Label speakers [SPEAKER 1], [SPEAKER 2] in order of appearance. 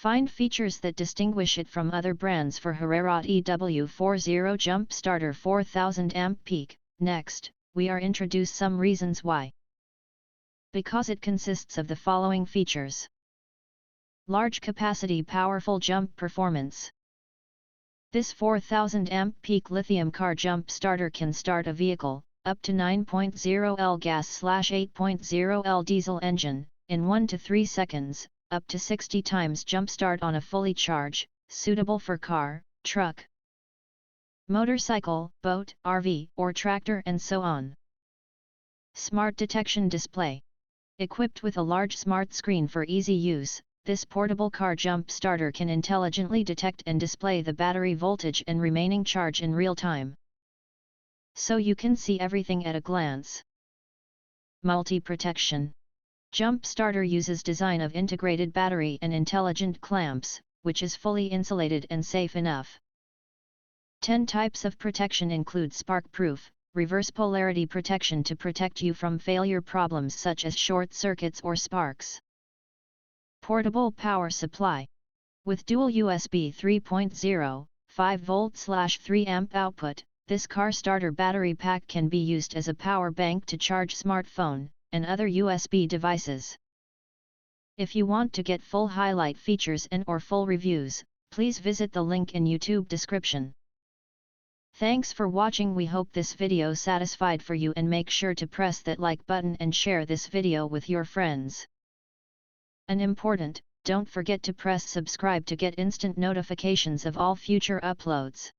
[SPEAKER 1] Find features that distinguish it from other brands for Hererod EW40 Jump Starter 4000 amp peak. Next, we are introduce some reasons why. Because it consists of the following features. Large capacity, powerful jump performance. This 4000 amp peak lithium car jump starter can start a vehicle, up to 9.0L gas/8.0L diesel engine, in 1 to 3 seconds, up to 60 times jumpstart on a fully charged, suitable for car, truck, motorcycle, boat, RV, or tractor and so on. Smart detection display. Equipped with a large smart screen for easy use, this portable car jump starter can intelligently detect and display the battery voltage and remaining charge in real time, so you can see everything at a glance. Multi-protection. Jump starter uses design of integrated battery and intelligent clamps, which is fully insulated and safe enough. 10 types of protection include spark-proof, reverse polarity protection to protect you from failure problems such as short circuits or sparks. Portable power supply. With dual USB 3.0, 5V/3 amp output, this car starter battery pack can be used as a power bank to charge smartphone and other USB devices. If you want to get full highlight features and/or full reviews, please visit the link in YouTube description. Thanks for watching. We hope this video satisfied for you, and make sure to press that like button and share this video with your friends. And important, don't forget to press subscribe to get instant notifications of all future uploads.